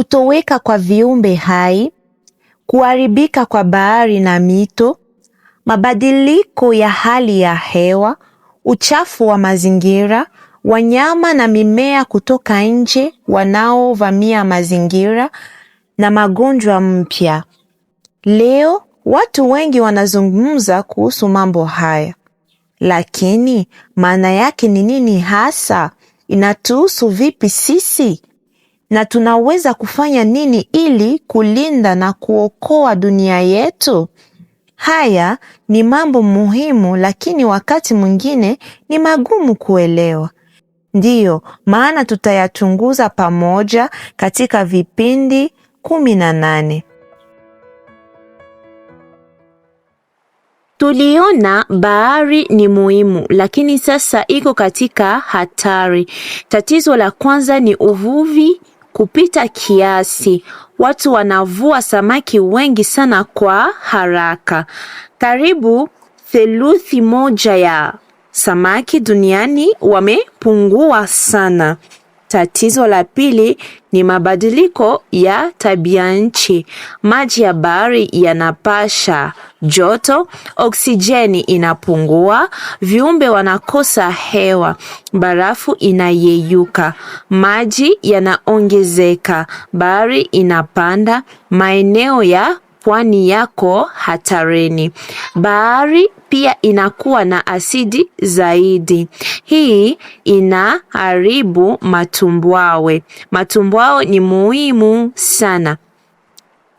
kutoweka kwa viumbe hai, kuharibika kwa bahari na mito, mabadiliko ya hali ya hewa, uchafu wa mazingira, wanyama na mimea kutoka nje wanaovamia mazingira na magonjwa mpya. Leo watu wengi wanazungumza kuhusu mambo haya. Lakini maana yake ni nini hasa? Inatuhusu vipi sisi? Na tunaweza kufanya nini ili kulinda na kuokoa dunia yetu? Haya ni mambo muhimu, lakini wakati mwingine ni magumu kuelewa. Ndiyo maana tutayachunguza pamoja katika vipindi 18. Tuliona bahari ni muhimu, lakini sasa iko katika hatari. Tatizo la kwanza ni uvuvi kupita kiasi. Watu wanavua samaki wengi sana kwa haraka. Karibu theluthi moja ya samaki duniani wamepungua sana. Tatizo la pili ni mabadiliko ya tabia nchi. Maji ya bahari yanapasha joto, oksijeni inapungua, viumbe wanakosa hewa, barafu inayeyuka, maji yanaongezeka, bahari inapanda, maeneo ya pwani yako hatarini. Bahari pia inakuwa na asidi zaidi. Hii inaharibu matumbwawe. Matumbwawe ni muhimu sana.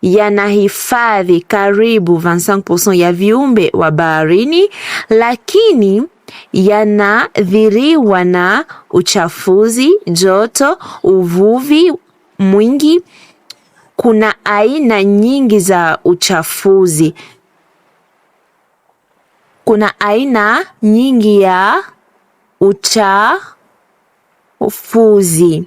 Yanahifadhi karibu 25% ya viumbe wa baharini, lakini yanadhiriwa na uchafuzi, joto, uvuvi mwingi. Kuna aina nyingi za uchafuzi. Kuna aina nyingi ya uchafuzi.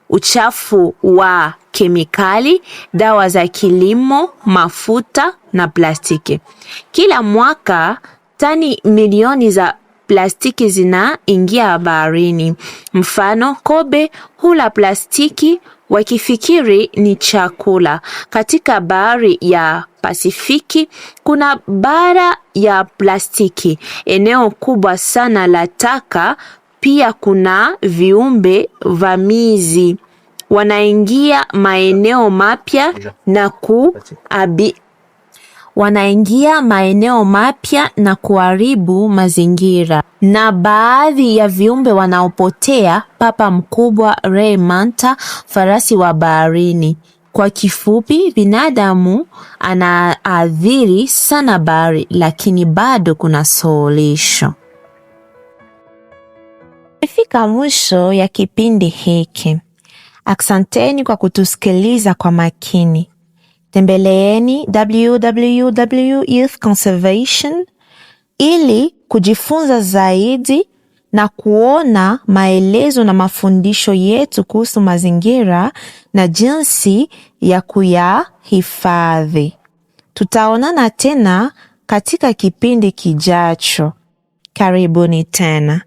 Uchafu wa kemikali, dawa za kilimo, mafuta na plastiki. Kila mwaka tani milioni za plastiki zinaingia baharini. Mfano, kobe hula plastiki wakifikiri ni chakula. Katika bahari ya Pasifiki kuna bara ya plastiki, eneo kubwa sana la taka. Pia kuna viumbe vamizi wanaingia maeneo mapya na kuharibu mazingira. Na baadhi ya viumbe wanaopotea, papa mkubwa, ray manta, farasi wa baharini. Kwa kifupi, binadamu anaathiri sana bahari, lakini bado kuna suluhisho. Tumefika mwisho ya kipindi hiki. Asanteni kwa kutusikiliza kwa makini. Tembeleeni www.youthconservation ili kujifunza zaidi na kuona maelezo na mafundisho yetu kuhusu mazingira na jinsi ya kuyahifadhi. Tutaonana tena katika kipindi kijacho. Karibuni tena.